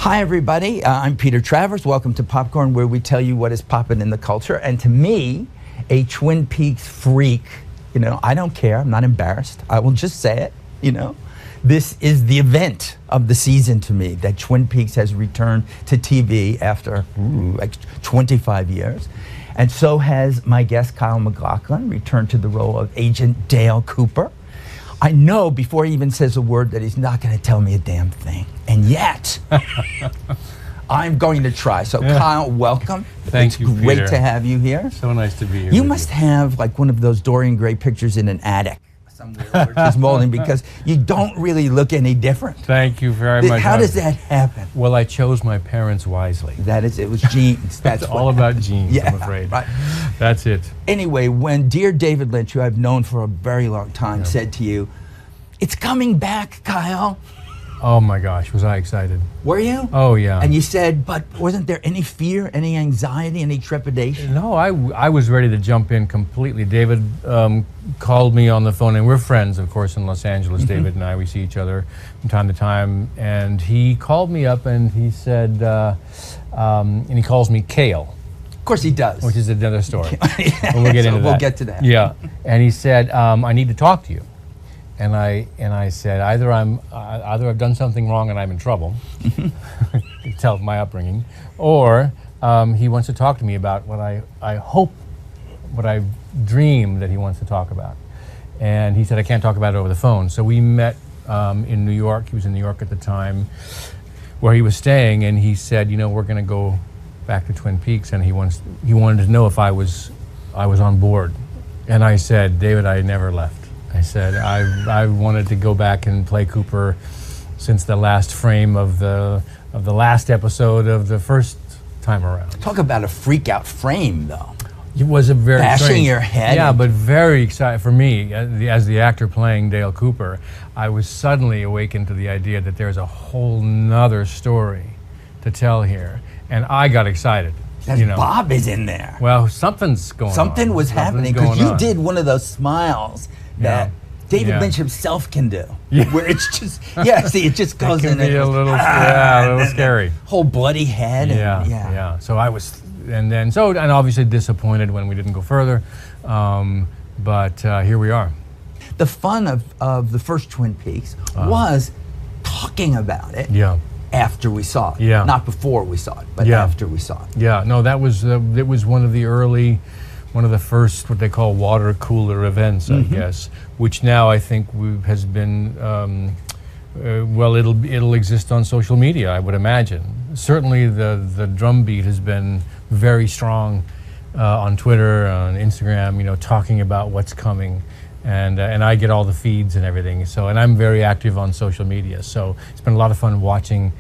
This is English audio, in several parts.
Hi, everybody. I'm Peter Travers. Welcome to Popcorn, where we tell you what is popping in the culture. And to me, a Twin Peaks freak, I don't care. I'm not embarrassed. I will just say it, This is the event of the season to me, that Twin Peaks has returned to TV after like 25 years. And so has my guest, Kyle MacLachlan, returned to the role of Agent Dale Cooper. I know before he even says a word that he's not going to tell me a damn thing. And yet, I'm going to try. So, Kyle, welcome. Thank you, It's great Peter. to have you here. So nice to be here. You must have like one of those Dorian Gray pictures in an attic somewhere where it's molding, because you don't really look any different. Thank you very much. How does that happen? Well, I chose my parents wisely. It was genes. That's It's all about genes, Yeah, I'm afraid. right. That's it. Anyway, when dear David Lynch, who I've known for a very long time, said to you, "It's coming back, Kyle." Oh my gosh, was I excited. Were you? Oh yeah. And you said, but wasn't there any fear, any anxiety, any trepidation? No, I was ready to jump in completely. David called me on the phone, and we're friends, of course, in Los Angeles. David and I, we see each other from time to time. And he called me up and he said, and he calls me Kale. Of course he does. Which is another story. Yeah. We'll get into that. We'll get to that. Yeah. And he said, I need to talk to you. And I said, either I've done something wrong and I'm in trouble, tell my upbringing, or he wants to talk to me about what I hope, what I dream that he wants to talk about. And he said, I can't talk about it over the phone. So we met in New York. He was in New York at the time, where he was staying, and he said, we're going to go back to Twin Peaks, and he wanted to know if I was on board. And I said, David, I never left. I said, I wanted to go back and play Cooper since the last frame of the last episode of the first time around. Talk about a freak out frame, though. It was a very bashing strange, your head. Yeah, but very exciting for me as the actor playing Dale Cooper. I was suddenly awakened to the idea that there's a whole nother story to tell here, and I got excited. Bob is in there. Well, something's going on. Something was happening, because you did one of those smiles that David Lynch himself can do, where it's just, it just goes it can in. Be a little scary. Whole bloody head. Yeah. So I was, and obviously disappointed when we didn't go further, but here we are. The fun of the first Twin Peaks was talking about it. Yeah. After we saw it. Yeah. Not before we saw it, but after we saw it. Yeah. No, that was it was one of the first, what they call water cooler events, I guess, which now I think has been, it'll exist on social media, I would imagine. Certainly the drumbeat has been very strong on Twitter, on Instagram, talking about what's coming. And I get all the feeds and everything. And I'm very active on social media. So it's been a lot of fun watching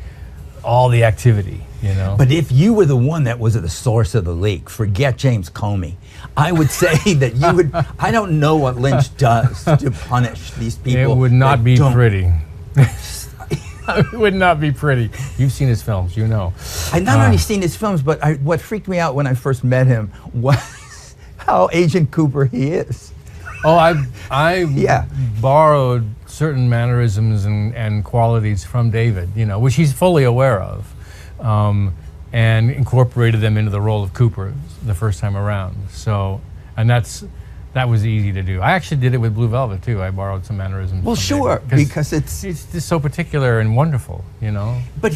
all the activity, But if you were the one that was at the source of the leak, forget James Comey. I would say that you would, I don't know what Lynch does to punish these people. It would not be pretty. It would not be pretty. You've seen his films, I've not only seen his films, but what freaked me out when I first met him was how Agent Cooper he is. Oh, I borrowed certain mannerisms and qualities from David, which he's fully aware of, and incorporated them into the role of Cooper the first time around. So, and that was easy to do. I actually did it with Blue Velvet too. I borrowed some mannerisms. Well, from sure, David, because it's just so particular and wonderful, But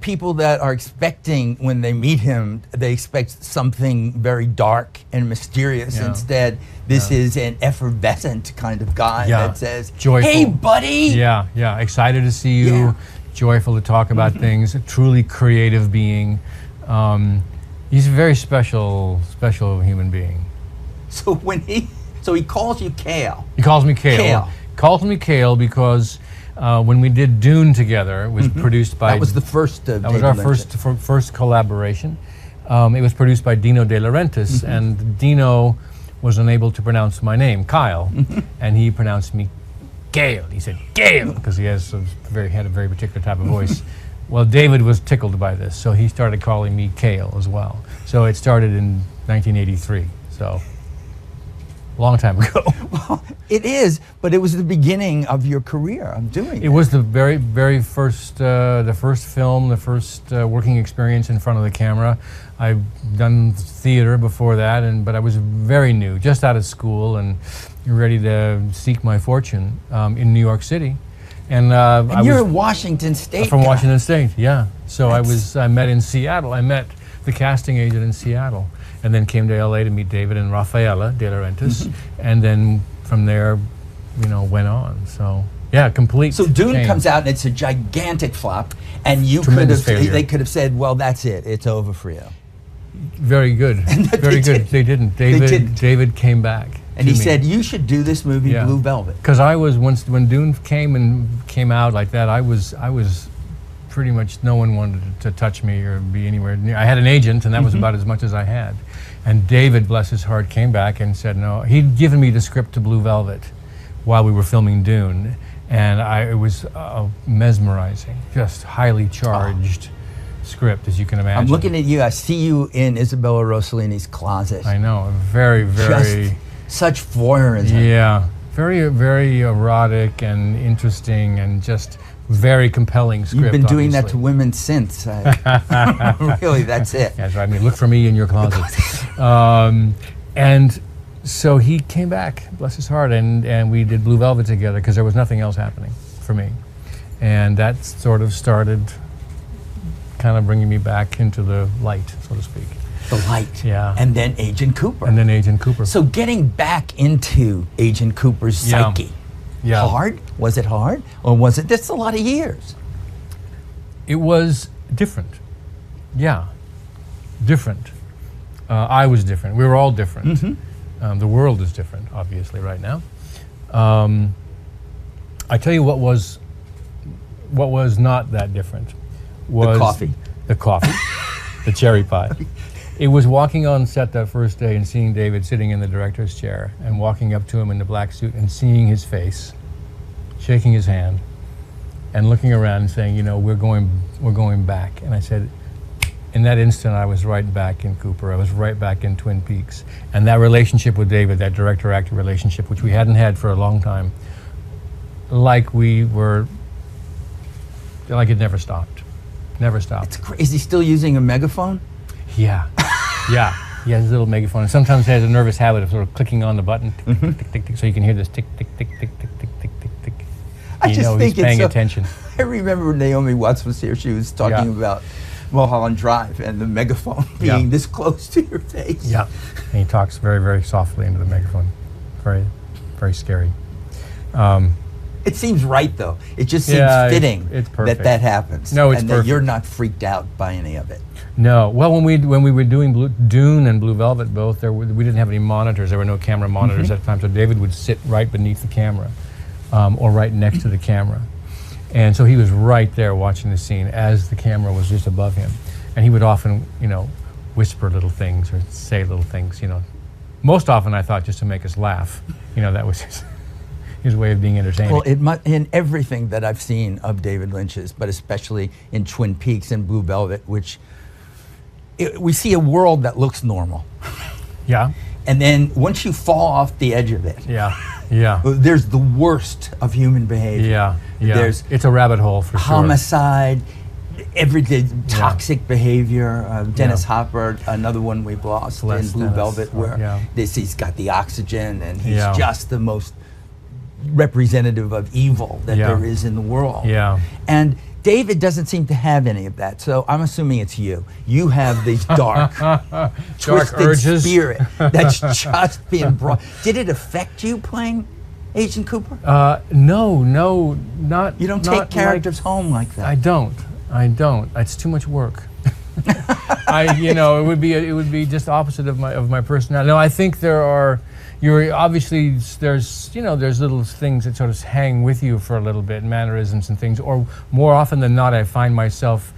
people that are expecting, when they meet him, they expect something very dark and mysterious. Instead, this is an effervescent kind of guy that says, joyful. "Hey, buddy." Yeah. Excited to see you. Joyful to talk about things. A truly creative being. He's a very special human being. So he calls you Kale. He calls me Kale. Calls me Kale because when we did Dune together, it was produced by. That was the first. That was our first collaboration. It was produced by Dino De Laurentiis, and Dino was unable to pronounce my name, Kyle, and he pronounced me Gale. He said Gale because he had a very particular type of voice. Well, David was tickled by this, so he started calling me Kale as well. So it started in 1983. So long time ago. Well, It is, but it was the beginning of your career of doing It was the very first, the first film, the first working experience in front of the camera. I've done theater before that, but I was very new, just out of school and ready to seek my fortune in New York City. And you're in Washington State. From Washington State, yeah. So I met in Seattle. I met the casting agent in Seattle, and then came to LA to meet David and Rafaela De Laurentiis, and then from there, went on. So yeah, complete. So Dune change. comes out and it's a gigantic flop, and Tremendous failure. they could have said, well, that's it, it's over for you. Very good, very good. They didn't. David came back. And he said, you should do this movie, Blue Velvet. Because I was, when Dune came out like that, I was pretty much, no one wanted to touch me or be anywhere near. I had an agent, and that was about as much as I had. And David, bless his heart, came back and said no. He'd given me the script to Blue Velvet while we were filming Dune, and it was mesmerizing, just highly charged script, as you can imagine. I'm looking at you, I see you in Isabella Rossellini's closet. I know, very, very... Just such voyeurism. Yeah, very, very erotic and interesting and just very compelling script. You've been doing that to obviously. women since. Really, that's it. That's right. I mean, look for me in your closet. And so he came back, bless his heart, and we did Blue Velvet together because there was nothing else happening for me. And that sort of started kind of bringing me back into the light, so to speak. The light. Yeah. And then Agent Cooper. And then Agent Cooper. So getting back into Agent Cooper's psyche, hard? Was it hard? Or was it, that's a lot of years. It was different. Yeah, different. I was different. We were all different. Mm-hmm. The world is different, obviously, right now. I tell you what was not that different. Was the coffee. The coffee. The cherry pie. It was walking on set that first day and seeing David sitting in the director's chair and walking up to him in the black suit and seeing his face, shaking his hand, and looking around and saying, we're going back. And I said, in that instant, I was right back in Cooper. I was right back in Twin Peaks. And that relationship with David, that director-actor relationship, which we hadn't had for a long time, like it never stopped. Never stopped. It's crazy. Is he still using a megaphone? Yeah. Yeah. He has his little megaphone. And sometimes he has a nervous habit of sort of clicking on the button, tick, tick, tick, tick, tick, so you can hear this tick, tick, tick, tick, tick, tick, tick, tick, tick. I just think he's paying attention. I remember when Naomi Watts was here, she was talking about Mulholland Drive and the megaphone being this close to your face. Yeah. And he talks very, very softly into the megaphone. Very, very scary. It seems right, though. It just seems fitting it's perfect. that happens. No, it's and perfect. that you're not freaked out by any of it. No. Well, when we were doing Dune and Blue Velvet both, we didn't have any monitors. There were no camera monitors at the time, so David would sit right beneath the camera or right next to the camera. And so he was right there watching the scene as the camera was just above him. And he would often, whisper little things or say little things, Most often, I thought, just to make us laugh. That was his way of being entertaining. Well, in everything that I've seen of David Lynch's, but especially in Twin Peaks and Blue Velvet, which we see a world that looks normal. Yeah. And then once you fall off the edge of it, there's the worst of human behavior. Yeah. It's a rabbit hole for homicide, everyday toxic behavior. Dennis Hopper, another one we've lost in Blue Velvet, where he's got the oxygen and he's just the most representative of evil that there is in the world. Yeah. And David doesn't seem to have any of that, so I'm assuming it's you. You have this dark, twisted urges. spirit that's just being brought. Did it affect you playing Agent Cooper? No, not. You don't take characters home like that. I don't. It's too much work. It would be just opposite of my personality. No, I think there's little things that sort of hang with you for a little bit, mannerisms and things, or more often than not, I find myself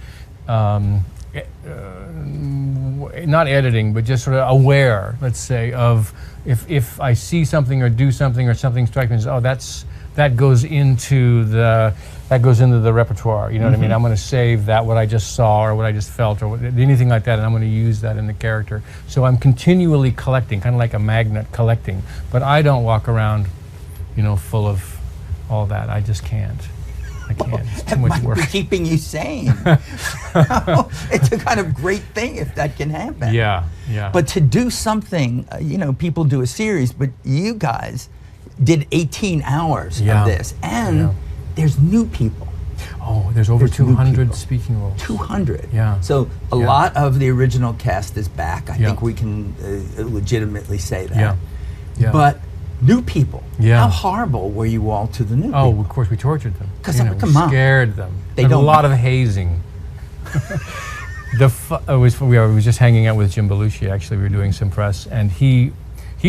not editing, but just sort of aware, let's say, of if I see something or do something or something strikes me as, that goes into the repertoire. You know what I mean? I'm going to save that, what I just saw or what I just felt or anything like that, and I'm going to use that in the character. So I'm continually collecting, kind of like a magnet collecting. But I don't walk around full of all that. I just can't. I can't. It's too It much might work. be keeping you sane. It's a kind of great thing if that can happen. Yeah, yeah. But to do something, people do a series, but you guys did 18 hours Yeah. of this, and Yeah. there's new people. Oh, there's over There's new 200 people. speaking roles. 200. Yeah. So a Yeah. lot of the original cast is back. I Yeah. think we can legitimately say that. Yeah. Yeah. But new people. Yeah. How horrible were you all to the new Oh, people? of course, we tortured them. 'Cause we come on. scared them. They There's a don't- lot of hazing. We were just hanging out with Jim Belushi. Actually, we were doing some press, and he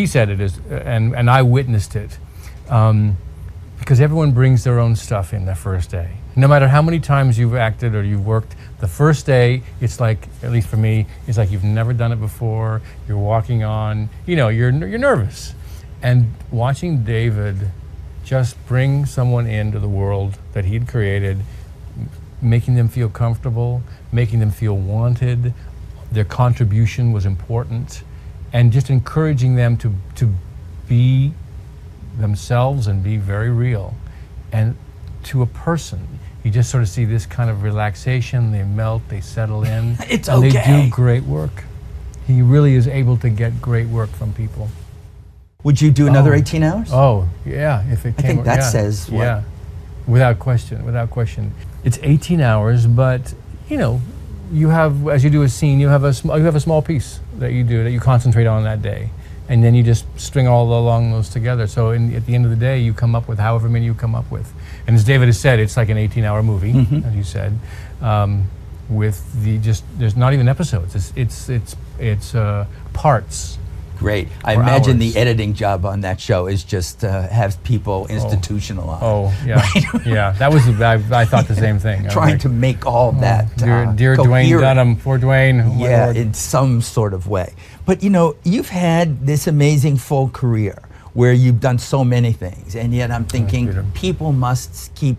said it is, and I witnessed it, because everyone brings their own stuff in the first day. No matter how many times you've acted or you've worked, the first day, it's like, at least for me, it's like you've never done it before. You're walking on, you're nervous, and watching David just bring someone into the world that he'd created, making them feel comfortable, making them feel wanted. Their contribution was important, and just encouraging them to be themselves and be very real. And to a person, you just sort of see this kind of relaxation. They melt, they settle in, It's and okay. they do great work. He really is able to get great work from people. Would you do another Oh. 18 hours? Oh, yeah, if it I came. think that yeah, says what? Yeah, without question. It's 18 hours, but you have, as you do a scene, you have a small piece that you concentrate on that day, and then you just string all along those together. So at the end of the day, you come up with however many you come up with. And as David has said, it's like an 18-hour movie, as you said, with there's not even episodes. It's parts. Great. I For imagine hours. the editing job on that show is just have people institutionalized. Oh, yeah, yeah. That was I thought the same thing. I was Trying like, to make all that dear Dwayne coherent. Dunham, poor Dwayne. Oh my Yeah, Lord. in some sort of way. But you've had this amazing full career where you've done so many things, and yet I'm thinking Peter. people must keep,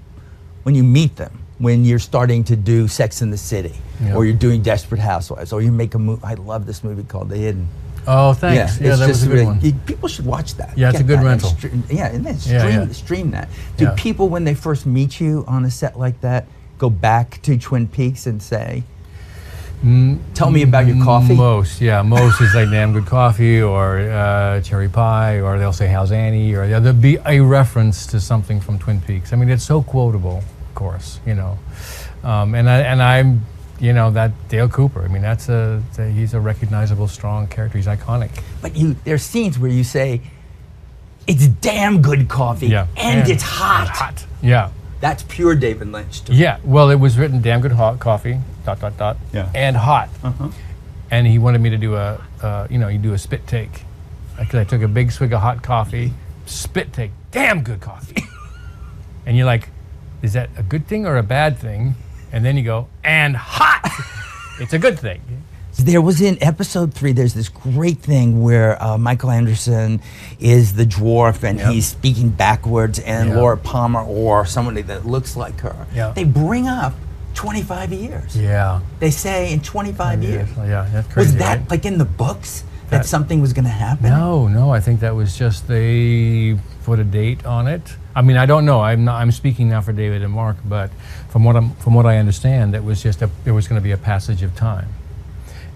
when you meet them, when you're starting to do Sex and the City, Yeah. or you're doing Desperate Housewives, or you make a movie. I love this movie called The Hidden. Oh, thanks. Yeah, it's that was just a good one. People should watch that. Yeah, it's a Get good that and rental. And then Yeah. stream that. Do Yeah. people, when they first meet you on a set like that, go back to Twin Peaks and say, tell me about your coffee? Most is like damn good coffee, or cherry pie, or they'll say how's Annie, or there'll be a reference to something from Twin Peaks. I mean, it's so quotable, of course, and I'm, that Dale Cooper. I mean, he's a recognizable, strong character. He's iconic. But there's scenes where you say, it's damn good coffee, and it's hot. Hot. Yeah. That's pure David Lynch. To me. Yeah. Well, it was written damn good hot coffee, ... Yeah. and hot. Uh-huh. And he wanted me to do you do a spit take. I took a big swig of hot coffee, spit take, damn good coffee. And you're like, is that a good thing or a bad thing? And then you go, and hot. It's a good thing. There was in episode 3, there's this great thing where Michael Anderson is the dwarf and Yep. he's speaking backwards, and Yep. Laura Palmer, or somebody that looks like her, Yep. they bring up 25 years. Yeah. They say in 25 years. Yeah, that's crazy. Was that right? like in the books that That- something was going to happen? No, I think that was just they put a date on it. I mean, I don't know. I'm speaking now for David and Mark, but from what I understand, that was just there was going to be a passage of time.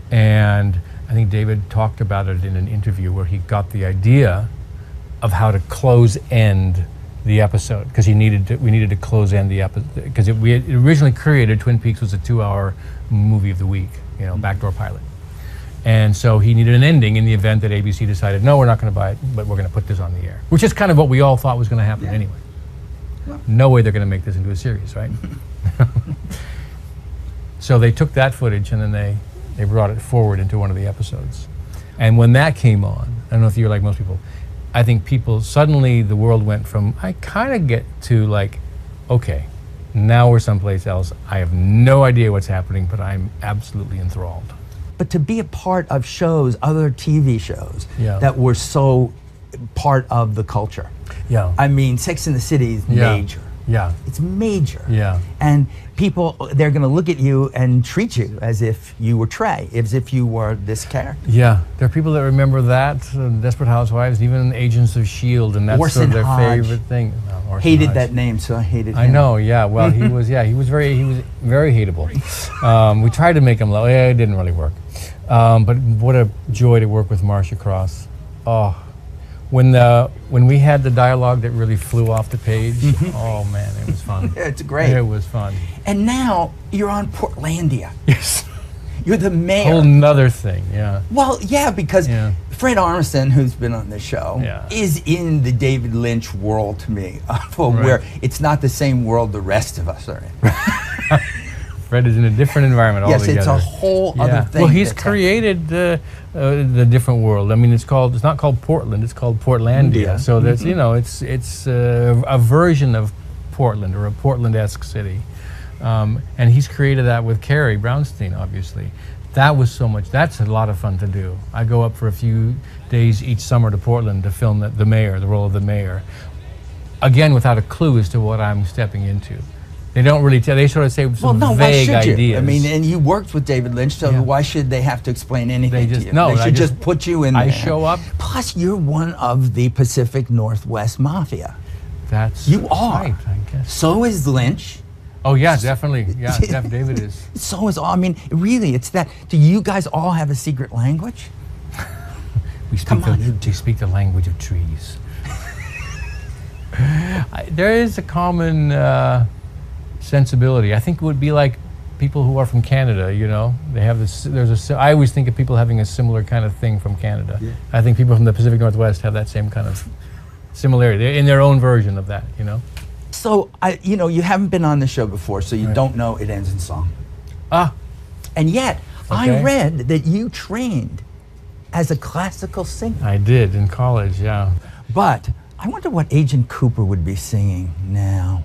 And I think David talked about it in an interview where he got the idea of how to end the episode, because we needed to close end the episode, because we had originally created Twin Peaks was a 2-hour movie of the week, backdoor pilot. And so he needed an ending in the event that ABC decided, no, we're not going to buy it, but we're going to put this on the air, which is kind of what we all thought was going to happen anyway. Well. No way they're going to make this into a series, right? So they took that footage and then they brought it forward into one of the episodes. And when that came on, I don't know if you're like most people, I think suddenly the world went from, I kind of get to like, okay, now we're someplace else. I have no idea what's happening, but I'm absolutely enthralled. But to be a part of shows, other TV shows, Yeah. that were so part of the culture. Yeah. I mean, Sex and the City is Yeah. major. Yeah. It's major. Yeah. And people, they're going to look at you and treat you as if you were Trey, as if you were this character. Yeah, there are people that remember that, Desperate Housewives, even Agents of S.H.I.E.L.D., and that's sort Orson of their Hodge. favorite thing. Orson Hated Hodge. that name, so I hated him. I know, yeah. Well, he was very hateable. We tried to make him low. Yeah, it didn't really work. But what a joy to work with Marcia Cross. Oh, when we had the dialogue that really flew off the page, oh man, it was fun. Yeah, it's great. It was fun. And now you're on Portlandia. Yes. You're the mayor. Whole nother thing, yeah. Well, yeah, because Yeah. Fred Armisen, who's been on the show, Yeah. is in the David Lynch world to me, where it's not the same world the rest of us are in. Fred is in a different environment Yes, altogether. it's a whole other thing. Well, he's that's created the different world. I mean, it's not called Portland. It's called Portlandia. Yeah. So that's it's a version of Portland, or a Portland-esque city. And he's created that with Carrie Brownstein, obviously. That was so much. That's a lot of fun to do. I go up for a few days each summer to Portland to film the mayor, the role of the mayor. Again, without a clue as to what I'm stepping into. They don't really tell. They sort of say some vague why should ideas. you? I mean, and you worked with David Lynch, so Yeah. why should they have to explain anything They just- to you? no, they I should just- just put you in there. I show up. Plus, you're one of the Pacific Northwest Mafia. That's You are. right, I guess. So is Lynch. Oh yeah, definitely. Yeah, David is. So is all. I mean, really, it's that. Do you guys all have a secret language? We speak Come on, you we speak the language of trees. There is a common sensibility. I think it would be like people who are from Canada. You know, they have this. I always think of people having a similar kind of thing from Canada. Yeah. I think people from the Pacific Northwest have that same kind of similarity. They're in their own version of that. You know. So, you haven't been on the show before, so you don't know it ends in song. Ah. And yet, I Okay. read that you trained as a classical singer. I did in college. Yeah. But I wonder what Agent Cooper would be singing now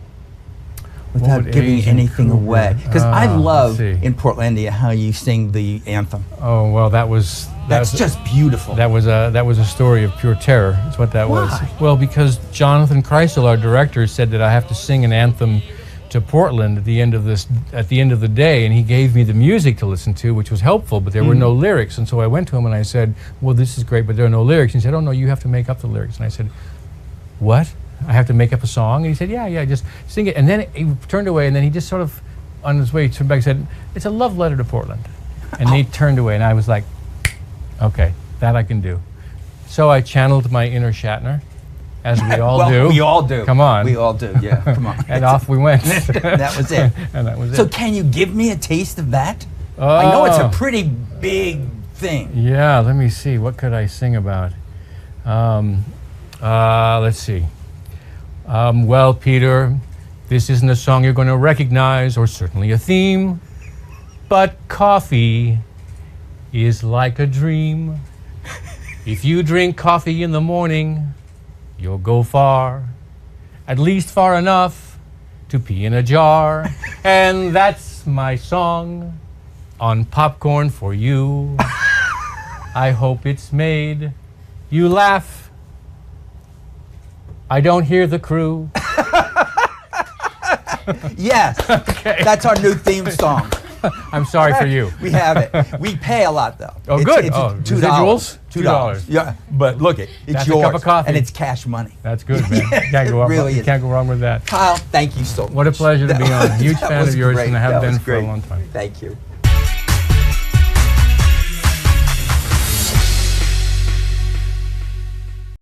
without would giving Agent anything Cooper- away. Because I let's love see. in Portlandia how you sing the anthem. Oh well, that's Just beautiful. That was a story of pure terror. That's what that was. Why? Well, because Jonathan Kreisel, our director, said that I have to sing an anthem to Portland at the end of the day, and he gave me the music to listen to, which was helpful, but there were no lyrics. And so I went to him and I said, "Well, this is great, but there are no lyrics." And he said, "Oh no, you have to make up the lyrics." And I said, "What? I have to make up a song?" And he said, "Yeah, just sing it." And then he turned away, and then he just sort of, on his way, turned back and said, "It's a love letter to Portland." And he turned away, and I was like, okay, that I can do. So I channeled my inner Shatner, as we all well, do. we all do. Come on. We all do, yeah. Come on. And off we went. That was it. And that was So it. can you give me a taste of that? I know it's a pretty big thing. Yeah, let me see. What could I sing about? Let's see. Well, Peter, this isn't a song you're going to recognize, or certainly a theme, but coffee is like a dream. If you drink coffee in the morning, you'll go far, at least far enough to pee in a jar. And that's my song on Popcorn for You. I hope it's made you laugh. I don't hear the crew. Yes, that's our new theme song. I'm sorry for you. We have it. We pay a lot though. Oh, good. It's Oh, $2. residuals? $2. Yeah, but look it's That's a yours. cup of coffee. And it's cash money. That's good, man. Yeah, Can't go it wrong. really You is. can't go wrong with that. Kyle, thank you so much. What a pleasure to be on. Huge That fan was of yours, great. and I have That been was for a great. long time. Thank you.